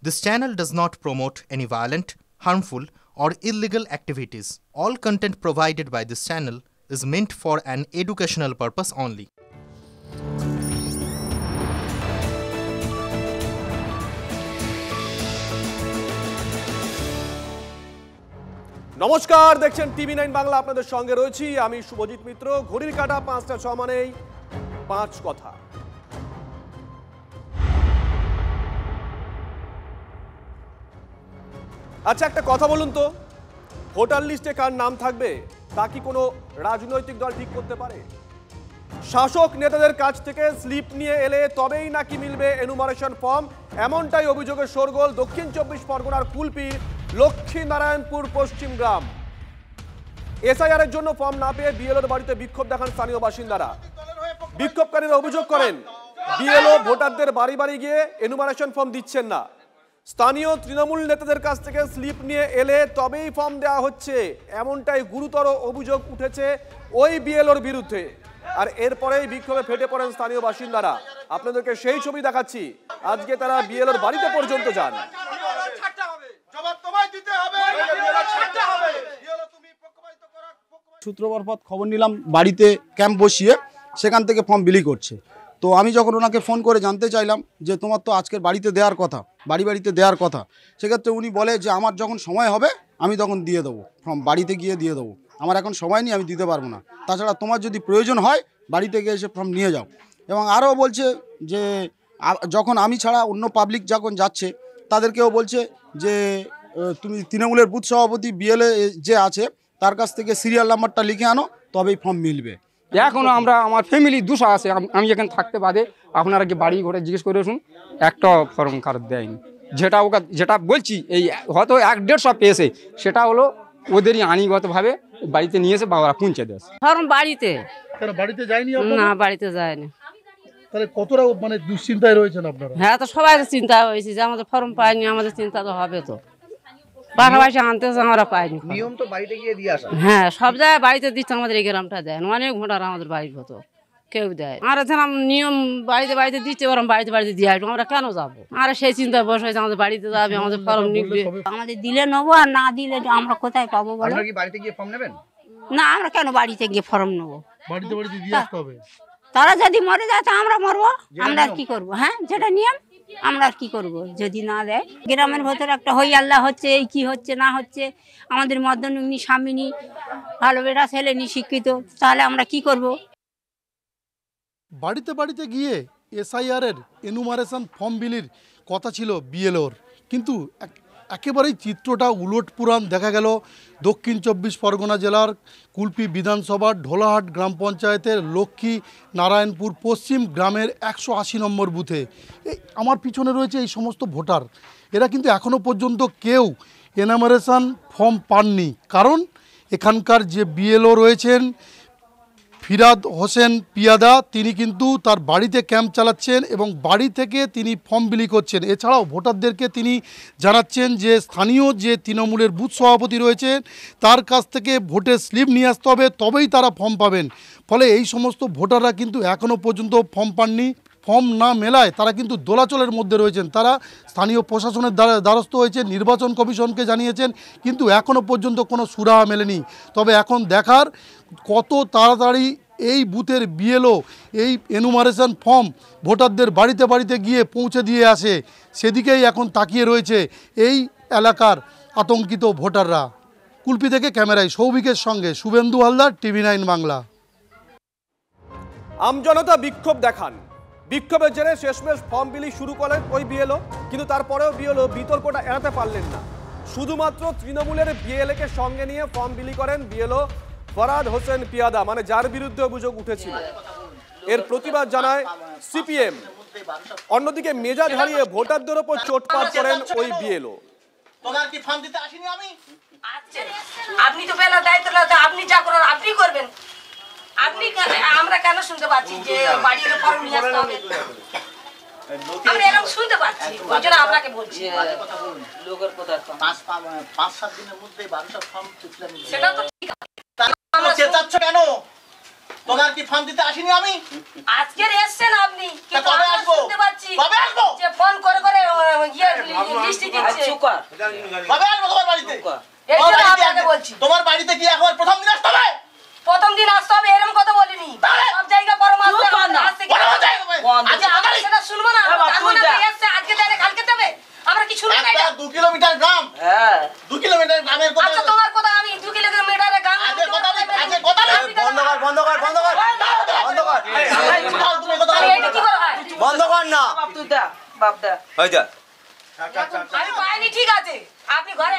This channel does not promote any violent, harmful, or illegal activities. All content provided by this channel is meant for an educational purpose only. নমস্কার, দেখছেন টিভি9 বাংলা। আপনাদের সঙ্গে রয়েছি আমি শুভজিৎ মিত্র। ঘড়ির কাঁটা ৫টা ৬ মানেই ৫ কথা। আচ্ছা, একটা কথা বলুন তো, ভোটার লিস্টে কার নাম থাকবে তা কি কোনো রাজনৈতিক দল ঠিক করতে পারে? শাসক নেতাদের কাছ থেকে স্লিপ নিয়ে এলে তবেই নাকি মিলবে এনুমারেশন ফর্ম, এমনটাই অভিযোগের শোরগোল দক্ষিণ ২৪ পরগনার কুলপির লক্ষ্মীনারায়ণপুর পশ্চিম গ্রাম। এসআইআর এর জন্য ফর্ম না পেয়ে বিএলওর বাড়িতে বিক্ষোভ দেখান স্থানীয় বাসিন্দারা। বিক্ষোভকারীরা অভিযোগ করেন বিএলও ভোটারদের বাড়ি বাড়ি গিয়ে এনুমারেশন ফর্ম দিচ্ছেন না। স্থানীয় তৃণমূল নেতাদের কাছ থেকে স্লিপ নিয়ে এলে তবেই ফর্ম দেওয়া হচ্ছে, এমনটাই গুরুতর অভিযোগ উঠেছে ওই বিএলওর বিরুদ্ধে। আর এরপরেই বিক্ষোভে ফেটে পড়েন স্থানীয় বাসিন্দারা। আপনাদেরকে সেই ছবি দেখাচ্ছি। আজকে তারা বিএলওর বাড়িতে পর্যন্ত যান। সূত্র মারফত খবর নিলাম বাড়িতে ক্যাম্প বসিয়ে সেখান থেকে ফর্ম বিলি করছে। তো আমি যখন ওনাকে ফোন করে জানতে চাইলাম যে তোমার তো আজকের বাড়িতে দেওয়ার কথা, বাড়িতে দেওয়ার কথা, সেক্ষেত্রে উনি বলে যে আমার যখন সময় হবে আমি তখন দিয়ে দেবো, ফর্ম বাড়িতে গিয়ে দিয়ে দেবো, আমার এখন সময় নেই, আমি দিতে পারবো না। তাছাড়া তোমার যদি প্রয়োজন হয় বাড়িতে গিয়ে এসে ফর্ম নিয়ে যাও। এবং আরও বলছে যে যখন আমি ছাড়া অন্য পাবলিক যখন যাচ্ছে তাদেরকেও বলছে যে তুমি তৃণমূলের বুথ সভাপতি বিএলএ যে আছে তার কাছ থেকে সিরিয়াল নাম্বারটা লিখে আনো, তবেই ফর্ম মিলবে। এখনও আমার ফ্যামিলি 200 আছে, আমি এখানে থাকতে বাদে আপনারা কি বাড়ি ঘরে জিজ্ঞেস করে শুন, একটা ফর্ম কার্ড দেয়নি। যেটা বলছি এই হয়তো 1-150 পেয়েছে, সেটা হলো ওদেরই আইনগতভাবে বাড়িতে নিয়ে এসে বাবারা পৌঁছে দেয়। ফর্ম বাড়িতে বাড়িতে যায়নি? না, বাড়িতে যায়নি। তাহলে কতটা মানে দুশ্চিন্তায় রয়েছেন আপনারা? হ্যাঁ, তো সবাই চিন্তা হয়েছে যে আমাদের ফর্ম পাইনি, আমাদের চিন্তা তো হবে। তো পাশাপাশি আনতে আমরা পাইনি। নিয়ম তো বাড়িতে গিয়ে দিয়ে আসা। হ্যাঁ, সব জায়গায় বাড়িতে দিচ্ছে, আমাদের এই গ্রামটা দেয় না। অনেক ভোটার আমাদের বাড়ির মতো কেউ দেয়। আর নিয়ম বাড়িতে দিচ্ছে, ওরকম বাড়িতে দিয়ে আসবো, আমরা কেন যাবো? আর সেই চিন্তায় বসে হয়েছে আমাদের বাড়িতে যাবে, আমাদের ফর্ম নিবে। আমাদের দিলে নেবো, আর না দিলে আমরা কোথায় পাবো বলো? আপনারা কি বাড়িতে গিয়ে ফর্ম নেবেন? না, আমরা কেন বাড়িতে গিয়ে ফর্ম নেবো? বাড়িতে দিয়ে আসতে হবে। তারা যদি মরে যায় তা আমরা মরবো, আমরা আর কি করবো? হ্যাঁ, যেটা নিয়ম আমরা আর কি করবো যদি না দেয়। গ্রামের ভেতরে একটা হই আল্লাহ হচ্ছে, এই কি হচ্ছে না হচ্ছে, আমাদের মধ্যনি স্বামিনী ভালো বেটা ছেলে নি শিক্ষিত, তাহলে আমরা কি করব? বাড়িতে গিয়ে এসআইআর এর এনুমারেশন ফর্ম বিলির কথা ছিল বিএলওর, কিন্তু একেবারেই চিত্রটা উলটপুরাণ দেখা গেল দক্ষিণ ২৪ পরগনা জেলার কুলপি বিধানসভার ঢোলাহাট গ্রাম পঞ্চায়েতের লক্ষ্মী নারায়ণপুর পশ্চিম গ্রামের ১৮০ নম্বর বুথে। এই আমার পিছনে রয়েছে এই সমস্ত ভোটার, এরা কিন্তু এখনও পর্যন্ত কেউ এনুমারেশন ফর্ম পাননি। কারণ এখানকার যে বিএলও রয়েছেন ফিরাদ হোসেন পিয়াদা, তিনি কিন্তু তার বাড়িতে ক্যাম্প চালাচ্ছেন এবং বাড়ি থেকে তিনি ফর্ম বিলি করছেন। এছাড়াও ভোটারদেরকে তিনি জানাচ্ছেন যে স্থানীয় যে তৃণমূলের বুথ সভাপতি রয়েছেন তার কাছ থেকে ভোটের স্লিপ নিয়ে আসতে হবে, তবেই তারা ফর্ম পাবেন। ফলে এই সমস্ত ভোটাররা কিন্তু এখনও পর্যন্ত ফর্ম পাননি। ফর্ম না মেলায় তারা কিন্তু দোলাচলের মধ্যে রয়েছেন। তারা স্থানীয় প্রশাসনের দ্বারস্থ হয়েছে, নির্বাচন কমিশনকে জানিয়েছেন, কিন্তু এখনও পর্যন্ত কোনো সুরাহা মেলেনি। তবে এখন দেখার কত তাড়াতাড়ি এই বুথের বিএলও এই এনুমারেশন ফর্ম ভোটারদের বাড়িতে গিয়ে পৌঁছে দিয়ে আসে, সেদিকেই এখন তাকিয়ে রয়েছে এই এলাকার আতঙ্কিত ভোটাররা। কুলপি থেকে ক্যামেরায় সৌভিকের সঙ্গে শুভেন্দু হালদার, টিভি9 বাংলা। আমজনতা বিক্ষোভ দেখান। বিক্ষোভের জেরে শেষমেশ ফর্ম বিলি শুরু করেন ওই বিএলও, কিন্তু তারপরেও বিএলও বিতর্কটা এড়াতে পারলেন না। শুধুমাত্র তৃণমূলের বিএলএকে সঙ্গে নিয়ে ফর্ম বিলি করেন বিএলও ফরাদ হোসেন পিয়াদা, মানে যার বিরুদ্ধে অভিযোগ উঠেছিল। এর প্রতিবাদ জানায় সিপিএম। অন্যদিকে মেজাজ হারিয়ে ভোটারদের ওপর চোটপাট করেন ওই বিএলও। তোমার কি ফর্ম দিতে আসিনি আমি? আপনি তো বেলা দায়িত্ব, আপনি যা করার আপনি করবেন। আপনি আমরা কেন শুনতে পাচ্ছি যে বাড়ির ফর্ম নিয়ে আসতে হবে? আমরা এরকম শুনতে পাচ্ছি, ওই জন্য আপনাকে বলছি। লোকের কথা 5-7 দিনের মধ্যে 1200 ফর্ম সেটা তো ঠিক আছে। চেঁচাচ্ছ কেন? তোমার কি ফর্ম দিতে আসিনি আমি? আজকে এসেছেন আপনি, কিন্তু কবে আমরা আসবো? শুনতে পাচ্ছি কবে আসবো? যে ফোন করে করে লিস্ট দিচ্ছে। কবে আসবো তোমার বাড়িতে? এই জন্য আপনাকে বলছি তোমার বাড়িতে কি এখন প্রথম দিন আসতে হবে? প্রথম দিন আসতে হবে এরকম কথা বলিনি, সব জায়গা পরামর্শ আসতে গেলে আজ আমরা সেটা শুনবো না। এসছে আজকে দেবে কালকে দেবে, আমরা কি শুনবো না? 2 কিলোমিটার গ্রাম, হ্যাঁ 2 কিলোমিটার গ্রামের কথা। আচ্ছা তোমার কথা আমি 2 কিলোমিটারের গ্রাম আজকে কথা নেই, আজকে কথা নেই। বন্ধ কর বন্ধ কর বন্ধ কর বন্ধ কর। এটা কি করা হয়? বন্ধ কর না তুই দা বাপ দা হই যা। আমি পাইনি, ঠিক আছে আপনি ঘরে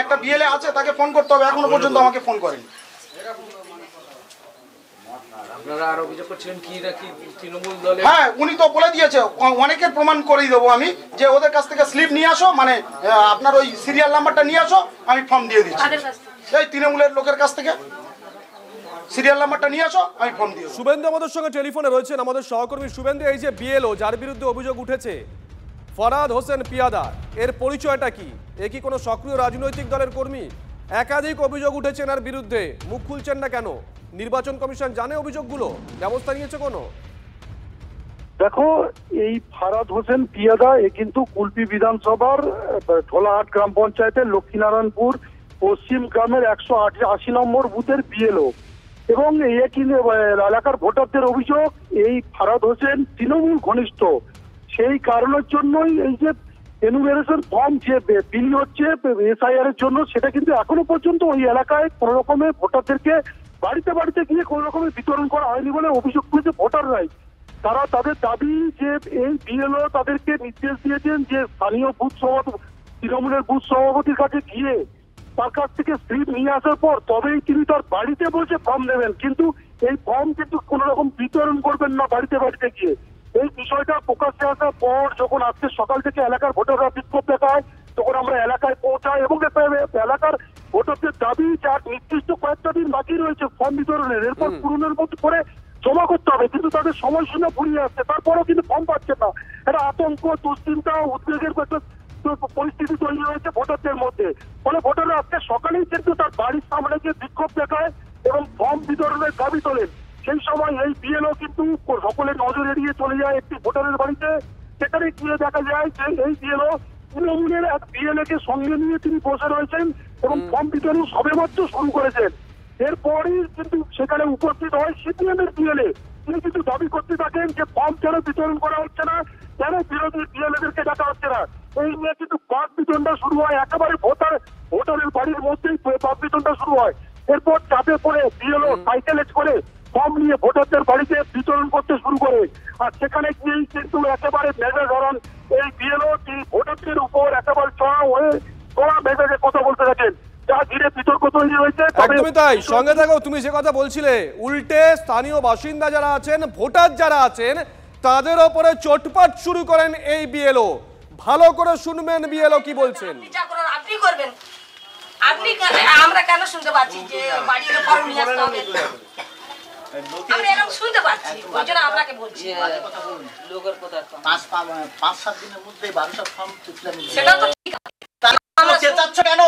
একটা বিএলএ আছে, তাকে ফোন করতে হবে, এখনো পর্যন্ত আমাকে ফোন করেনি। আপনারা আর অভিযোগ করছেন কি নাকি তৃণমূল দলে? হ্যাঁ, উনি তো বলে দিয়েছে, অনেকের প্রমাণ করে দেবো আমি, যে ওদের কাছ থেকে স্লিপ নিয়ে আসো, মানে আপনার ওই সিরিয়াল নাম্বারটা নিয়ে আসো, আমি ফর্ম দিয়ে দিচ্ছি। এই তৃণমূলের লোকের কাছ থেকে সিরিয়াল নাম্বারটা নিয়ে আসো, আমি ফর্ম দিয়ে। শুভেন্দু আমাদের সঙ্গে টেলিফোনে রয়েছেন, আমাদের সহকর্মী শুভেন্দু। এই যে বিএলও যার বিরুদ্ধে অভিযোগ উঠেছে ফরহাদ হোসেন পিয়াদা, এর পরিচয়টা কি? এ কি কোনো সক্রিয় রাজনৈতিক দলের কর্মী? একাধিক অভিযোগ উঠেছে এনার বিরুদ্ধে, মুখ খুলছেন না কেন? নির্বাচন কমিশন জানে অভিযোগগুলো, ব্যবস্থা নিয়েছে কোনো? দেখো, এই ফরহাদ হোসেন পিয়াদা এ কিন্তু কুলপি বিধানসভার ঢোলাহাট গ্রাম পঞ্চায়েতের লক্ষ্মীনারায়ণপুর পশ্চিম গ্রামের 180 নম্বর বুথের বিএলও, এবং এ কিন্তু এলাকার ভোটারদের অভিযোগ এই ফরহাদ হোসেন তৃণমূল ঘনিষ্ঠ। সেই কারণের জন্যই এই যে এনুমেরেশন ফর্ম যে বিলি হচ্ছে এসআইআর এর জন্য, সেটা কিন্তু এখনো পর্যন্ত ওই এলাকায় কোনো রকমের ভোটারদেরকে বাড়িতে বাড়িতে গিয়ে কোনো রকমের বিতরণ করা হয়নি বলে অভিযোগ করেছে ভোটাররাই। তারা তাদের দাবি যে এই বিএলও তাদেরকে নির্দেশ দিয়েছেন যে স্থানীয় বুথ সভাপতি, তৃণমূলের বুথ সভাপতির কাছে গিয়ে তার কাছ থেকে স্লিপ নিয়ে আসার পর তবেই তিনি তার বাড়িতে বসে ফর্ম নেবেন, কিন্তু এই ফর্ম কিন্তু কোন রকম বিতরণ করবেন না বাড়িতে বাড়িতে গিয়ে। এই বিষয়টা প্রকাশ্যে আসার পর যখন আজকে সকাল থেকে এলাকার ভোটাররা বিক্ষোভ দেখায়, তখন আমরা এলাকায় পৌঁছাই এবং এলাকার ভোটারদের দাবি যার নির্দিষ্ট কয়েকটা দিন বাকি রয়েছে ফর্ম বিতরণের, এরপর পূরণের মধ্যে করে জমা করতে হবে, কিন্তু তাদের সময়সীমা ফুরিয়ে আসছে, তারপরেও কিন্তু ফর্ম পাচ্ছেন না। এটা আতঙ্ক, দুশ্চিন্তা, উদ্বেগের একটা পরিস্থিতি তৈরি হয়েছে ভোটারদের মধ্যে। ফলে ভোটাররা আজকে সকালেই কিন্তু তার বাড়ির সামনে গিয়ে বিক্ষোভ দেখায় এবং ফর্ম বিতরণের দাবি তোলেন। সেই সময় এই বিএলও কিন্তু সকলের নজর এড়িয়ে চলে যায় একটি ভোটারের বাড়িতে। সেখানে গিয়ে দেখা যায় যে এই বিএলও তৃণমূলের এক বিএলএ কে সঙ্গে নিয়ে তিনি বসে রয়েছেন এবং ফর্ম বিতরণ সবেমাত্র শুরু করেছেন। এরপরই কিন্তু সেখানে উপস্থিত হয় সিপিএম এর বিএলএ। তিনি কিন্তু দাবি করতে থাকেন যে ফর্ম কেন বিতরণ করা হচ্ছে না, কেন বিরোধী বিএলএদেরকে ডাকা হচ্ছে না। এই নিয়ে কিন্তু বাদ বিতরণটা শুরু হয়, একেবারে ভোটারের বাড়ির মধ্যেই বাদ বিতরণটা শুরু হয়। এরপর চাপে পড়ে বিএলও সাইকেলে করে ফর্ম নিয়ে ভোটারদের বাড়িতে বিতরণ করতে শুরু করে। আর সেখানে গিয়েই কিন্তু একেবারে মেজাজ ধরান এই বিএলও ভোটারদের উপর একেবারে চড়া হয়ে চড়া মেজাজে কথা বলতে থাকেন, যা ঘিরে বিতর্ক তৈরি হয়েছে। একদমই তাই, সঙ্গে থাকো। তুমি যে কথা বলছিলে, উল্টে স্থানীয় বাসিন্দা যারা আছেন, ভোটার যারা আছেন, তাদের ওপরে চোটপাট শুরু করেন এই বিএলও। ভালো করে শুনবেন বিএলও কি বলছেন। আপনি করবেন, আপনি আমরা কেন শুনতে পাচ্ছি যে বাড়ির ফর্ম নিয়ে আসতে হবে? আমরা এরকম শুনতে পাচ্ছি, ওই জন্য আপনাকে বলছি। লোকের কথা 5-7 দিনের মধ্যে 1200 ফর্ম তুললাম। সেটা তো ঠিক আছে, আমরা চেঁচাচ্ছ কেন?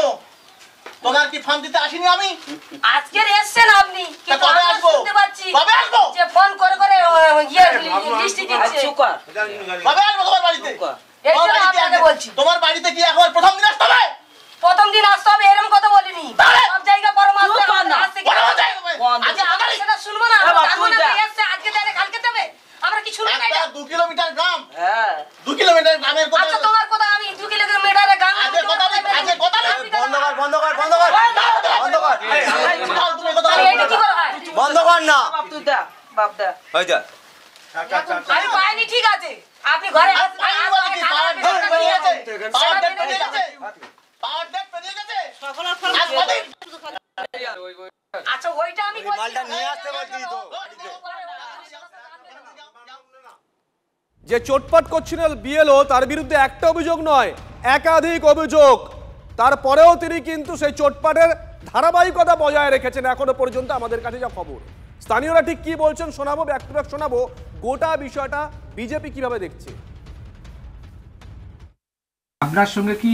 তোমার কি ফর্ম দিতে আসিনি আমি? আজকে এসেছেন আপনি, কিন্তু কবে আমরা আসবো? শুনতে পাচ্ছি কবে আসবো? যে ফোন করে করে লিস্ট দিচ্ছে। কবে আসবো তোমার বাড়িতে? এই জন্য আপনাকে বলছি। তোমার বাড়িতে কি এখন প্রথম দিন আসতে হবে? প্রথম দিন আসতে হবে এরকম কথা বলিনি, সব জায়গা পরামর্শ আসতে গেলে আমরা সেটা শুনবো না। এসছে আজকে দেবে কালকে দেবে, আমরা কি শুনবো না? 2 কিলোমিটার গ্রাম, হ্যাঁ 2 কিলোমিটার গ্রামের কথা। আচ্ছা তোমার কথা আমি 2 কিলোমিটারের গ্রাম। আজকে কথা নেই, আজকে কথা নেই। বন্ধ কর বন্ধ কর বন্ধ কর বন্ধ কর। এটা কি করা হয়? বন্ধ কর না তুই দা বাপ দা হই যা। আমি পাইনি, ঠিক আছে আপনি ঘরে আচ্ছা ওইটা আমি মালটা নিয়ে আসতে বলছি তো। যে চোটপাট করছিলেন বিএলও, তার বিরুদ্ধে একটা অভিযোগ নয়, একাধিক অভিযোগ। তারপরেও তিনি কিন্তু সেই চোটপাটের ধারাবাহিকতা বজায় রেখেছেন এখনো পর্যন্ত। আমাদের কাছে যা খবর, স্থানীয়রা ঠিক কি বলছেন শোনাবো, ব্যাক টু ব্যাক শোনাবো। গোটা বিষয়টা বিজেপি কিভাবে দেখছে। আপনার সঙ্গে কি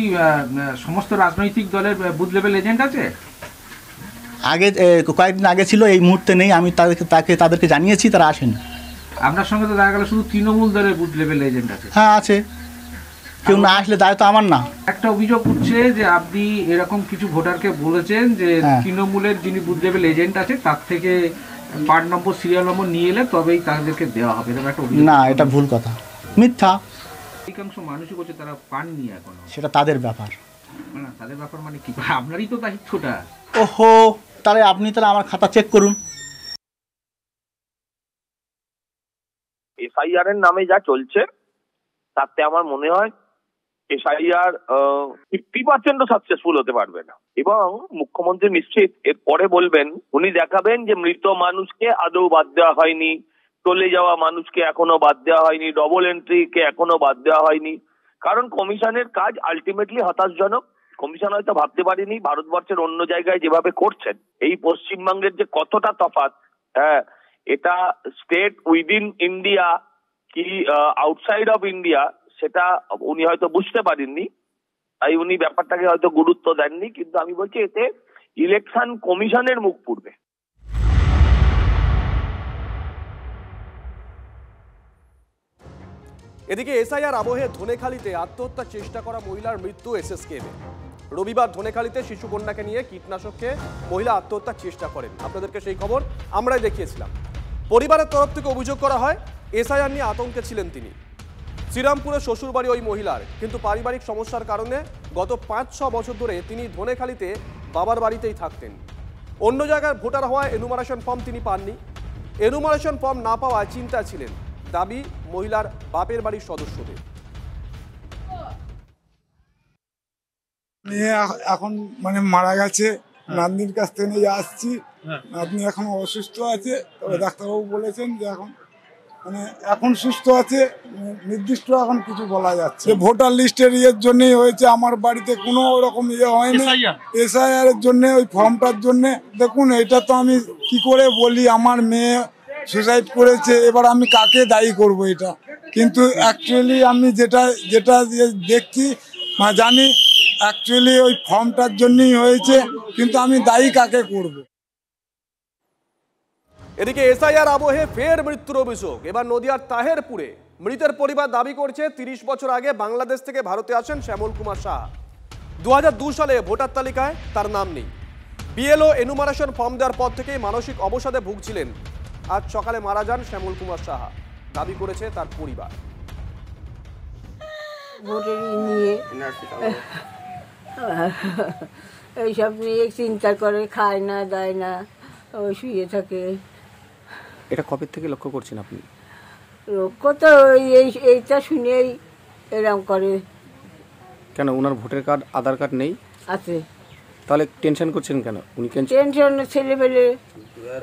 সমস্ত রাজনৈতিক দলের বুথ লেভেল এজেন্ট আছে? আগে কয়েকদিন আগে ছিল, এই মুহূর্তে নেই। আমি তাদেরকে জানিয়েছি, তারা আসেন। আপনার সঙ্গে তো দেখা গেল শুধু তৃণমূল দলের বুথ লেভেল এজেন্ট আছে। হ্যাঁ আছে, কেউ না আসলে দায় তো আমার না। একটা অভিযোগ উঠছে যে আপনি এরকম কিছু ভোটারকে বলেছেন যে তৃণমূলের যিনি বুথ লেভেল এজেন্ট আছে তার থেকে পার্ট নম্বর সিরিয়াল নম্বর নিয়ে এলে তবেই তাদেরকে দেওয়া হবে, এরকম একটা অভিযোগ। না, এটা ভুল কথা, মিথ্যা। অধিকাংশ মানুষই বলছে তারা পাননি এখনো। সেটা তাদের ব্যাপার। না, তাদের ব্যাপার মানে কি? আপনারই তো দায়িত্বটা। ওহো, তাহলে আপনি আমার খাতা চেক করুন। এসআইআর এর নামে যা চলছে তাতে আমার মনে হয় এসআইআর 50% সাকসেসফুল হতে পারবে না, এবং মুখ্যমন্ত্রী নিশ্চিত এরপরে বলবেন, উনি দেখাবেন যে মৃত মানুষকে আদৌ বাদ দেওয়া হয়নি, চলে যাওয়া মানুষকে এখনো বাদ দেওয়া হয়নি, ডবল এন্ট্রিকে এখনো বাদ দেওয়া হয়নি। কারণ কমিশনের কাজ আলটিমেটলি হতাশজনক। কমিশন হয়তো ভাবতে পারেনি ভারতবর্ষের অন্য জায়গায় যেভাবে করছেন, এই পশ্চিমবঙ্গের যে কতটা তফাৎ, হ্যাঁ, এটা স্টেট উইদিন ইন্ডিয়া কি আউটসাইড অফ ইন্ডিয়া সেটা উনি হয়তো বুঝতে পারেননি, তাই উনি ব্যাপারটাকে হয়তো গুরুত্ব দেননি। কিন্তু আমি বলছি এতে ইলেকশন কমিশনের মুখ পুড়বে। এদিকে এসআইআর আবহে ধনেখালিতে আত্মহত্যার চেষ্টা করা মহিলার মৃত্যু এসএসকেএমে। রবিবার ধনেখালিতে শিশু কন্যাকে নিয়ে কীটনাশককে মহিলা আত্মহত্যার চেষ্টা করেন। আপনাদেরকে সেই খবর আমরাই দেখিয়েছিলাম। পরিবারের তরফ থেকে অভিযোগ করা হয় এসআইআর নিয়ে আতঙ্কে ছিলেন তিনি। শ্রীরামপুরে শ্বশুরবাড়ি ওই মহিলার, কিন্তু পারিবারিক সমস্যার কারণে গত 5-6 বছর ধরে তিনি ধনেখালিতে বাবার বাড়িতেই থাকতেন। অন্য জায়গায় ভোটার হওয়ায় এনুমারেশন ফর্ম তিনি পাননি। এনুমারেশন ফর্ম না পাওয়ায় চিন্তা ছিলেন, দাবি মহিলার বাপের বাড়ির সদস্যদের। মেয়ে এখন মারা গেছে, নাতনির কাছ থেকে নিয়ে আসছি। নাতনি এখন অসুস্থ আছে, তবে ডাক্তারবাবু বলেছেন যে এখন সুস্থ আছে, নির্দিষ্ট এখন কিছু বলা যাচ্ছে। ভোটার লিস্টের ইয়ের জন্যই হয়েছে, আমার বাড়িতে কোনো রকম ইয়ে হয়নি। এসআইআর এর জন্য, ওই ফর্মটার জন্য। দেখুন, এটা তো আমি কি করে বলি, আমার মেয়ে সুসাইড করেছে, এবার আমি কাকে দায়ী করব এটা? কিন্তু অ্যাকচুয়ালি আমি যেটা দেখছি জানি, অ্যাকচুয়ালি ওই ফর্মটার জন্যই হয়েছে, কিন্তু আমি দায়ী কাকে করব? এদিকে এসআইআর আবহে ফের মৃত্যুর অভিযোগ। এবার নদিয়ার তাহেরপুরে মৃতের পরিবার দাবি করছে 30 বছর আগে বাংলাদেশ থেকে ভারতে আসেন শ্যামল কুমার সাহা। 2002 সালে ভোটার তালিকায় তার নাম নেই। বিএলও এনুমারেশন ফর্ম দেওয়ার পর থেকেই মানসিক অবসাদে ভুগছিলেন। আজ সকালে মারা যান শ্যামল কুমার সাহা, দাবি করেছে তার পরিবার। এইসব নিয়ে চিন্তা করে, খায় না, দেয় না, শুয়ে থাকে। এটা কবে থেকে লক্ষ্য করছেন আপনি? লক্ষ্য তো এইটা শুনেই এরকম করে। কেন, ওনার ভোটার কার্ড আধার কার্ড নেই? আছে। তাহলে টেনশন করছেন কেন? উনি টেনশন ছেলেবেলে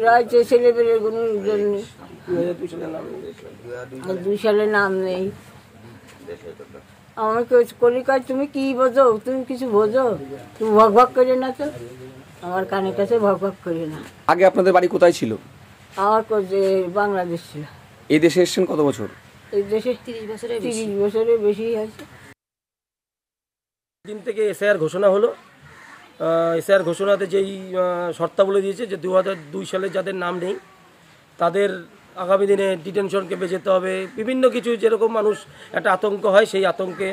রাজ্যে, ছেলেবেলের কোনো জন্য। 2002 সালে নাম নেই। আমাকে কলিকায় তুমি কি বোঝো? তুমি কিছু বোঝো? তুমি ভক ভক করে না, তো আমার কানের কাছে ভক ভক করে না। আগে আপনাদের বাড়ি কোথায় ছিল? আমার বাংলাদেশ ছিল। এই দেশে এসেছেন কত বছর? এই দেশে 30 বছরের বেশি আছে। দিন থেকে এসআইআর ঘোষণা হলো। এসআইআর ঘোষণাতে যেই শর্তাবলী দিয়েছে যে 2002 সালে যাদের নাম নেই তাদের আগামী দিনে ডিটেনশন ক্যাম্পে যেতে হবে, বিভিন্ন কিছু, যেরকম মানুষ একটা আতঙ্ক হয়, সেই আতঙ্কে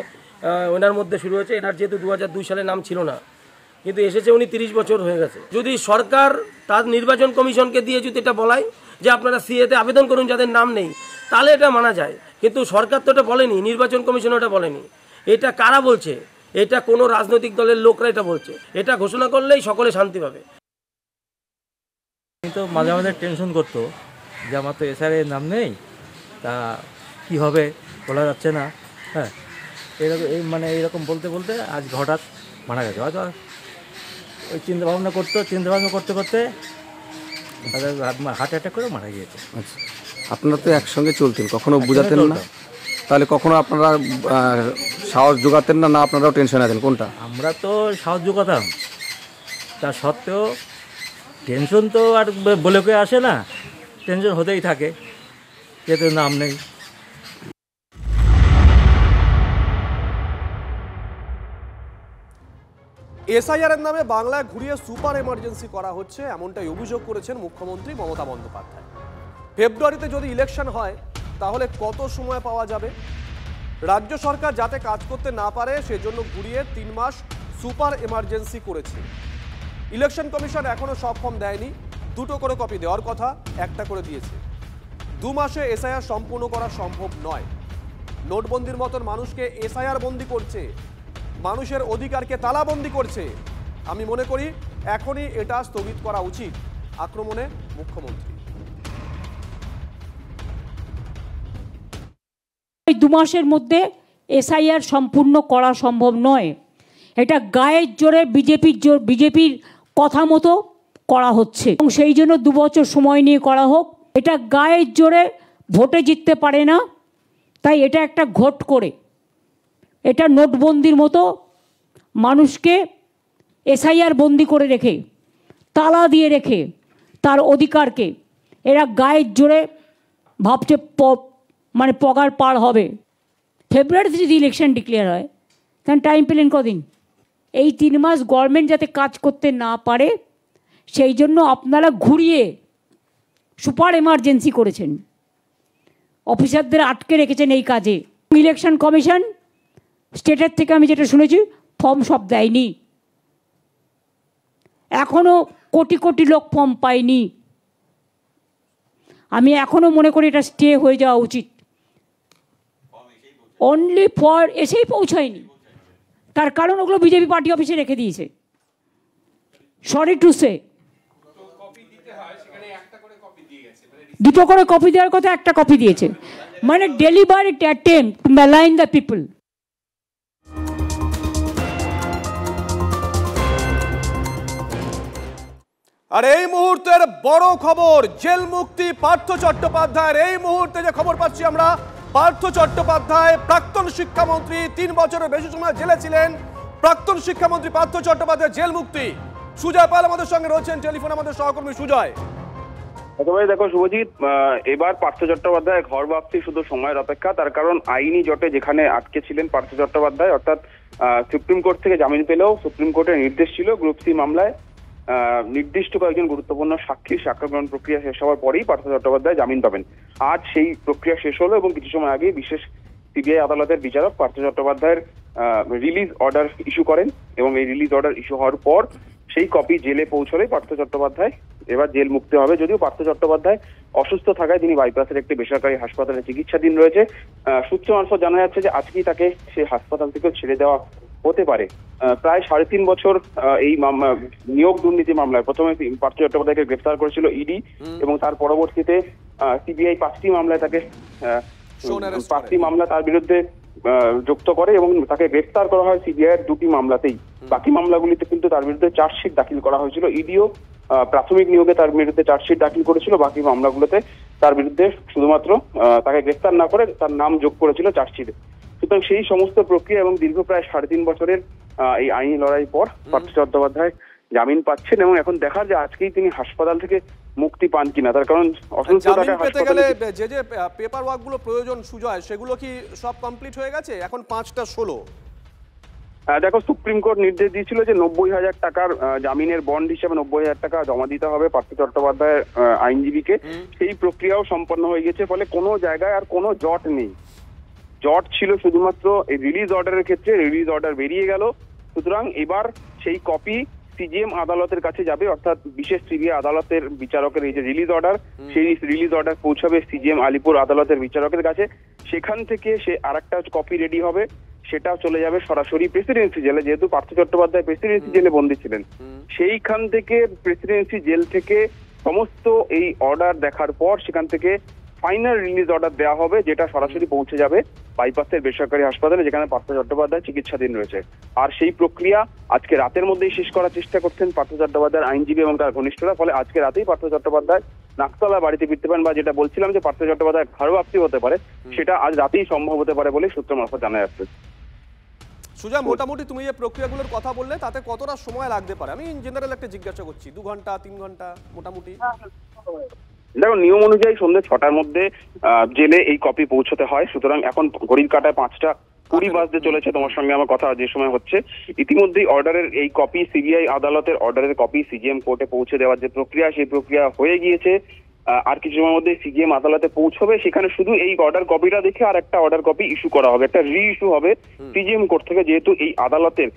ওনার মধ্যে শুরু হয়েছে। এনার যেহেতু 2002 সালে নাম ছিল না, কিন্তু এসেছে উনি 30 বছর হয়ে গেছে। যদি সরকার তার নির্বাচন কমিশনকে দিয়ে যদি এটা বলায় যে আপনারা সিএতে আবেদন করুন যাদের নাম নেই, তাহলে এটা মানা যায়। কিন্তু সরকার তো এটা বলেনি, নির্বাচন কমিশন এটা বলেনি। এটা কারা বলছে? এটা কোনো রাজনৈতিক দলের লোকরা এটা বলছে। এটা ঘোষণা করলেই সকলে শান্তি পাবে। তো মাঝে মাঝে টেনশন করতো যে আমার তো এসআইআর নাম নেই, তা কি হবে বলা যাচ্ছে না। হ্যাঁ, এরকম এইরকম বলতে বলতে আজ হঠাৎ মারা গেছে। হয়তো ওই চিন্তাভাবনা করতে করতে হার্ট অ্যাটাক করে মারা গিয়েছে। আচ্ছা, আপনারা তো একসঙ্গে চলতেন, কখনো বোঝাতেন না? তাহলে কখনো আপনারা সাহস জোগাতেন না? না আপনারাও টেনশন আছেন? কোনটা? আমরা তো সাহস জোগাতাম, তা সত্ত্বেও টেনশন তো আর বলে কেউ আসে না, টেনশন হতেই থাকে, যেহেতু নাম নেই। এসআইআর এর নামে বাংলায় ঘুরিয়ে সুপার এমার্জেন্সি করা হচ্ছে, এমনটাই অভিযোগ করেছেন মুখ্যমন্ত্রী মমতা বন্দ্যোপাধ্যায়। ফেব্রুয়ারিতে যদি ইলেকশন হয় তাহলে কত সময় পাওয়া যাবে? রাজ্য সরকার যাতে কাজ করতে না পারে সেজন্য ঘুরিয়ে 3 মাস সুপার এমার্জেন্সি করেছে। ইলেকশন কমিশন এখনো সব ফর্ম দেয়নি, 2টো করে কপি দেওয়ার কথা, 1টা করে দিয়েছে। 2 মাসে এসআইআর সম্পূর্ণ করা সম্ভব নয়। নোটবন্দির মতন মানুষকে এসআইআর বন্দি করছে, মানুষের অধিকারকে তালাবন্দি করছে। আমি মনে করি এখনই এটা স্থগিত করা উচিত, আক্রমণে মুখ্যমন্ত্রী। 2 মাসের মধ্যে এসআইআর সম্পূর্ণ করা সম্ভব নয়। এটা গায়ের জোরে বিজেপির কথা মতো করা হচ্ছে এবং সেই জন্য 2 বছর সময় নিয়ে করা হোক। এটা গায়ের জোরে ভোটে জিততে পারে না, তাই এটা একটা ঘোট করে, এটা নোটবন্দির মতো মানুষকে এসআইআর বন্দি করে রেখে, তালা দিয়ে রেখে তার অধিকারকে এরা গায়ের জোরে ভাবছে মানে পগার পার হবে। ফেব্রুয়ারিতে যদি ইলেকশন ডিক্লেয়ার হয় তখন টাইম পেলেন কদিন? এই 3 মাস গভর্নমেন্ট যাতে কাজ করতে না পারে সেই জন্য আপনারা ঘুরিয়ে সুপার এমার্জেন্সি করেছেন, অফিসারদের আটকে রেখেছেন এই কাজে। ইলেকশন কমিশন স্টেটের থেকে আমি যেটা শুনেছি ফর্ম সব দেয়নি, এখনও কোটি কোটি লোক ফর্ম পায়নি। আমি এখনও মনে করি এটা স্টে হয়ে যাওয়া উচিত। অনলি ফর এসেই পৌঁছায়নি, তার কারণ ওগুলো বিজেপি পার্টি অফিসে রেখে দিয়েছে। সরি টু সে, 2টো করে কপি দেওয়ার কথা, 1টা কপি দিয়েছে, মানে deliberate attempt to malign the people. আর এই মুহূর্তের বড় খবর, জেল মুক্তি পার্থ চট্টোপাধ্যায়ের। এই মুহূর্তে যে খবর পাচ্ছি আমরা, পার্থ চট্টোপাধ্যায় প্রাক্তন শিক্ষামন্ত্রী, 3 বছরের বেশি সময় জেলে ছিলেন। প্রাক্তন শিক্ষামন্ত্রী পার্থ চট্টোপাধ্যায় জেল মুক্তি। সুজয় পাল আমাদের সঙ্গে রয়েছেন টেলিফোনে, আমাদের সহকর্মী সুজয়। দেখো শুভজিৎ, এবার পার্থ চট্টোপাধ্যায় ঘর ভাবতে শুধু সময়ের অপেক্ষা। তার কারণ আইনি জটে যেখানে আটকে ছিলেন পার্থ চট্টোপাধ্যায়, অর্থাৎ সুপ্রিম কোর্ট থেকে জামিন পেলেও সুপ্রিম কোর্টের নির্দেশ ছিল গ্রুপ সি মামলায় নির্দিষ্ট কয়েকজন গুরুত্বপূর্ণ সাক্ষীর সাক্ষ্য গ্রহণ প্রক্রিয়া শেষ হওয়ার পরেই পার্থ চট্টোপাধ্যায় জামিন পাবেন। আজ সেই প্রক্রিয়া শেষ হলো এবং কিছু সময় আগে বিশেষ সিবিআই আদালতের বিচারক পার্থ চট্টোপাধ্যায়ের রিলিজ অর্ডার ইস্যু করেন এবং এই রিলিজ অর্ডার ইস্যু হওয়ার পর সেই কপি জেলে পৌঁছলেই পার্থ চট্টোপাধ্যায় এবার জেল মুক্তি হবে। যদিও পার্থ চট্টোপাধ্যায় অসুস্থ থাকায় তিনি বাইপাসের একটি বেসরকারি হাসপাতালে চিকিৎসাধীন রয়েছে। সূত্র মারফত জানা যাচ্ছে যে আজকেই তাকে সেই হাসপাতাল থেকেও ছেড়ে দেওয়া হতে পারে। প্রায় 3.5 বছর এই নিয়োগ দুর্নীতি মামলায় প্রথমে পার্থ চট্টোপাধ্যায়কে গ্রেফতার করেছিল ইডি এবং তার পরবর্তীতে সিবিআই 5টি মামলায় তাকে 5টি মামলা তার বিরুদ্ধে যুক্ত করে এবং তাকে গ্রেফতার করা হয় সিবিআই এর 2টি মামলাতেই। বাকি মামলাগুলিতে কিন্তু তার বিরুদ্ধে চার্জশিট দাখিল করা হয়েছিল। ইডিও প্রাথমিক নিয়োগে তার বিরুদ্ধে চার্জশিট দাখিল করেছিল, বাকি মামলাগুলোতে তার বিরুদ্ধে শুধুমাত্র তাকে গ্রেফতার না করে তার নাম যোগ করেছিল চার্জশিটে। সুতরাং সেই সমস্ত প্রক্রিয়া এবং দীর্ঘ প্রায় 3.5 বছরের এই আইনি লড়াই পর পার্থ চট্টোপাধ্যায় জামিন পাচ্ছেন এবং এখন দেখার যে আজকেই তিনি হাসপাতাল থেকে মুক্তি পান কিনা। তার কারণ জামিন পেতে গেলে যে যে পেপার ওয়ার্ক গুলো প্রয়োজন সুজয়, সেগুলো কি সব কমপ্লিট হয়ে গেছে? এখন 5টা 16। দেখো, সুপ্রিম কোর্ট নির্দেশ দিয়েছিল যে 90,000 টাকার জামিনের বন্ড হিসেবে 90,000 টাকা জমা দিতে হবে পার্থ চট্টোপাধ্যায়ের আইনজীবীকে। সেই প্রক্রিয়াও সম্পন্ন হয়ে গেছে, ফলে কোনো জায়গায় আর কোনো জট নেই। জট ছিল শুধুমাত্র এই রিলিজ অর্ডারের ক্ষেত্রে, রিলিজ অর্ডার বেরিয়ে গেল। সুতরাং এবার সেই কপি সিজিএম আদালতের কাছে যাবে, অর্থাৎ বিশেষ সিবিআই আদালতের বিচারকের এই যে রিলিজ অর্ডার, সেই রিলিজ অর্ডার পৌঁছাবে সিজিএম আলিপুর আদালতের বিচারকের কাছে। সেখান থেকে সে আরেকটা কপি রেডি হবে, সেটা চলে যাবে সরাসরি প্রেসিডেন্সি জেলে। যেহেতু পার্থ চট্টোপাধ্যায় প্রেসিডেন্সি জেলে বন্দী ছিলেন, সেইখান থেকে প্রেসিডেন্সি জেল থেকে সমস্ত এই অর্ডার দেখার পর সেখান থেকে ফাইনাল রিলিজ অর্ডার দেওয়া হবে, যেটা সরাসরি পৌঁছে যাবে বাইপাসের বেসরকারি হাসপাতালে যেখানে পার্থ চট্টোপাধ্যায় চিকিৎসাধীন রয়েছে। আর সেই প্রক্রিয়া আজকে রাতের মধ্যেই শেষ করার চেষ্টা করছেন পার্থ চট্টোপাধ্যায়ের আইনজীবী এবং তার ঘনিষ্ঠরা। ফলে আজকে রাতেই পার্থ চট্টোপাধ্যায় নাকতলা বাড়িতে ফিরতে পারেন, বা যেটা বলছিলাম যে পার্থ চট্টোপাধ্যায় ঘরোয়াপ্তি হতে পারে, সেটা আজ রাতেই সম্ভব হতে পারে বলে সূত্র মারফত জানা যাচ্ছে। সুজয়, মোটামুটি তুমি এই প্রক্রিয়াগুলোর কথা বললে, তাতে কতটা সময় লাগতে পারে? আমি ইন জেনারেল একটা জিজ্ঞাসা করছি, 2 ঘন্টা 3 ঘন্টা মোটামুটি? দেখো, নিয়ম অনুযায়ী সন্ধ্যে 6টার মধ্যে জেলে এই কপি পৌঁছতে হয়। সুতরাং এখন ঘড়ির কাঁটায় 5:20 বাজতে চলেছে, তোমার সঙ্গে আমার কথা যে সময় হচ্ছে। ইতিমধ্যেই অর্ডারের এই কপি, সিবিআই আদালতের অর্ডারের কপি সিজিএম কোর্টে পৌঁছে দেওয়ার যে প্রক্রিয়া, সেই প্রক্রিয়া হয়ে গিয়েছে। আর কিছু সময়ের মধ্যে সিজিএম আদালতে পৌঁছবে। সেখানে শুধু এই অর্ডার কপিটা দেখে আর একটা অর্ডার কপি ইস্যু করা হবে, একটা রি ইস্যু হবে সিজিএম কোর্ট থেকে। যেহেতু এই আদালতের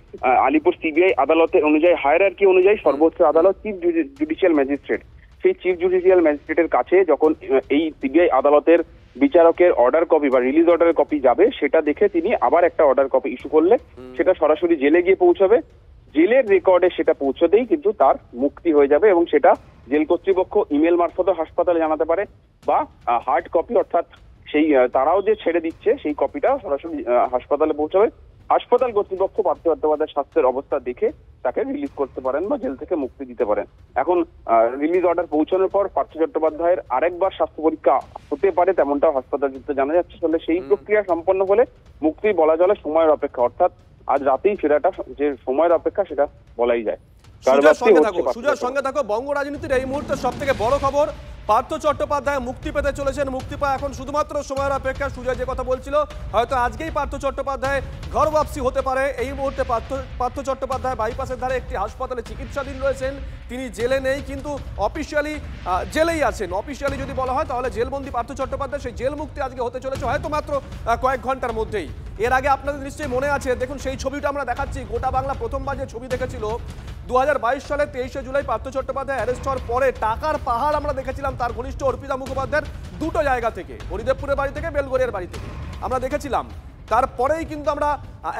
আলিপুর সিবিআই আদালতের অনুযায়ী, হায়ারার্কি অনুযায়ী সর্বোচ্চ আদালত চিফ জুডিশিয়াল ম্যাজিস্ট্রেট, সেই চিফ জুডিশিয়াল ম্যাজিস্ট্রেটের কাছে যখন এই সিবিআই আদালতের বিচারকের অর্ডার কপি বা রিলিজ অর্ডারের কপি যাবে, সেটা দেখে তিনি আবার একটা অর্ডার কপি ইস্যু করলে সেটা সরাসরি জেলে গিয়ে পৌঁছবে। জেলের রেকর্ডে সেটা পৌঁছতেই কিন্তু তার মুক্তি হয়ে যাবে এবং সেটা জেল কর্তৃপক্ষ ইমেল মারফত হাসপাতালে জানাতে পারে, বা হার্ড কপি অর্থাৎ সেই তারাও যে ছেড়ে দিচ্ছে সেই কপিটা সরাসরি হাসপাতালে পৌঁছাবে। হাসপাতাল কর্তৃপক্ষ পার্থ চট্টোপাধ্যায়ের স্বাস্থ্যের অবস্থা দেখে তাকে রিলিজ করতে পারেন বা জেল থেকে মুক্তি দিতে পারেন। এখন রিলিজ অর্ডার পৌঁছানোর পর পার্থ চট্টোপাধ্যায়ের আরেকবার স্বাস্থ্য পরীক্ষা হতে পারে, তেমনটাও হাসপাতাল সূত্রে জানা যাচ্ছে। তাহলে সেই প্রক্রিয়া সম্পন্ন হলে মুক্তি বলা চলে সময়ের অপেক্ষা, অর্থাৎ আজ রাতেই ফেরাটা যে সময়ের অপেক্ষা সেটা বলাই যায়। সুজয় সঙ্গে থাকো। বঙ্গ রাজনীতির এই মুহূর্তে সব থেকে বড় খবর, পার্থ চট্টোপাধ্যায় মুক্তি পেতে চলেছেন। মুক্তি পায় এখন শুধুমাত্র সময়ের অপেক্ষা। সুজয় যে কথা বলছিল, হয়তো আজকেই পার্থ চট্টোপাধ্যায় ঘর ওয়াপসি হতে পারে। এই মুহূর্তে পার্থ চট্টোপাধ্যায় বাইপাসের ধারে একটি হাসপাতালে চিকিৎসাধীন রয়েছেন। তিনি জেলে নেই, কিন্তু অফিসিয়ালি জেলেই আছেন। অফিসিয়ালি যদি বলা হয় তাহলে জেলবন্দি পার্থ চট্টোপাধ্যায় সেই জেল মুক্তি আজকে হতে চলেছে, হয়তো মাত্র কয়েক ঘন্টার মধ্যেই। এর আগে আপনাদের নিশ্চয়ই মনে আছে, দেখুন সেই ছবিটা আমরা দেখাচ্ছি। গোটা বাংলা প্রথমবার যে ছবি দেখেছিল 2022 সালে 23শে জুলাই পার্থ চট্টোপাধ্যায় অ্যারেস্ট হওয়ার পরে টাকার পাহাড় আমরা দেখেছিলাম তার ঘনিষ্ঠ অর্পিতা মুখোপাধ্যায়ের দুটো জায়গা থেকে, হরিদেবপুরের বাড়ি থেকে, বেলগড়িয়ার বাড়ি থেকে আমরা দেখেছিলাম। তারপরেই কিন্তু আমরা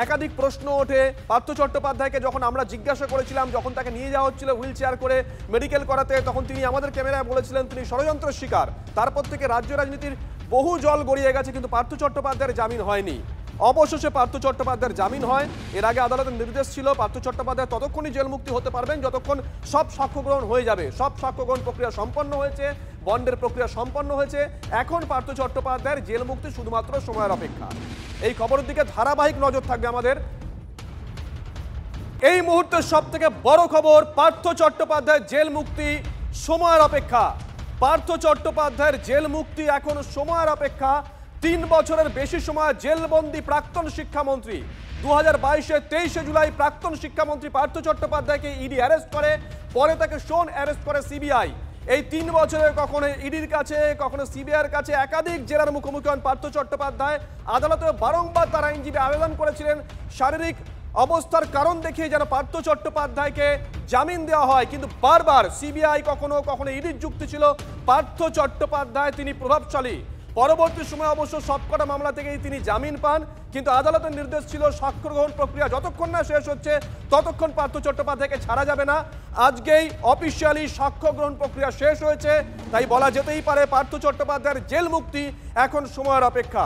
একাধিক প্রশ্ন ওঠে পার্থ চট্টোপাধ্যায়কে যখন আমরা জিজ্ঞাসা করেছিলাম, যখন তাকে নিয়ে যাওয়া হচ্ছিল হুইল চেয়ার করে মেডিকেল করাতে, তখন তিনি আমাদের ক্যামেরায় বলেছিলেন তিনি ষড়যন্ত্রের শিকার। তারপর থেকে রাজ্য রাজনীতির বহু জল গড়িয়ে গেছে, কিন্তু পার্থ চট্টোপাধ্যায়ের জামিন হয়নি। অবশেষে পার্থ চট্টোপাধ্যায়ের জামিন হয়। এর আগে আদালতের নির্দেশ ছিল পার্থ চট্টোপাধ্যায় ততক্ষণই জেল মুক্তি হতে পারবেন যতক্ষণ সব সাক্ষ্য গ্রহণ হয়ে যাবে। সব সাক্ষ্য গ্রহণ প্রক্রিয়া সম্পন্ন হয়েছে, বন্ডের প্রক্রিয়া সম্পন্ন হয়েছে। এখন পার্থ চট্টোপাধ্যায়ের জেল মুক্তি শুধুমাত্র সময়ের অপেক্ষা। এই খবরের দিকে ধারাবাহিক নজর থাকবে আমাদের। এই মুহূর্তে সব থেকে বড় খবর, পার্থ চট্টোপাধ্যায়ের জেল মুক্তি সময়ের অপেক্ষা। পার্থ চট্টোপাধ্যায়ের জেল মুক্তি এখন সময়ের অপেক্ষা। 3 বছরের বেশি সময় জেলবন্দি প্রাক্তন শিক্ষামন্ত্রী। 2022-এর 23শে জুলাই প্রাক্তন শিক্ষামন্ত্রী পার্থ চট্টোপাধ্যায়কে ইডি অ্যারেস্ট করে, পরে তাকে শোন অ্যারেস্ট করে সিবিআই। এই 3 বছরে কখনো ইডির কাছে, কখনো সিবিআইয়ের কাছে একাধিক জেরার মুখোমুখি হন পার্থ চট্টোপাধ্যায়। আদালতে বারংবার তার আইনজীবী আবেদন করেছিলেন শারীরিক অবস্থার কারণ দেখিয়ে যেন পার্থ চট্টোপাধ্যায়কে জামিন দেওয়া হয়, কিন্তু বারবার সিবিআই কখনো কখনো ইডির যুক্তি ছিল পার্থ চট্টোপাধ্যায় তিনি প্রভাবশালী। পরবর্তী সময় অবশ্য সবকটা মামলা থেকেই তিনি জামিন পান, কিন্তু আদালতের নির্দেশ ছিল সাক্ষ্য গ্রহণ প্রক্রিয়া যতক্ষণ না শেষ হচ্ছে ততক্ষণ পার্থ চট্টোপাধ্যায়কে ছাড়া যাবে না। আজকেই অফিসিয়ালি সাক্ষ্য গ্রহণ প্রক্রিয়া শেষ হয়েছে, তাই বলা যেতেই পারে পার্থ চট্টোপাধ্যায়ের জেল মুক্তি এখন সময়ের অপেক্ষা।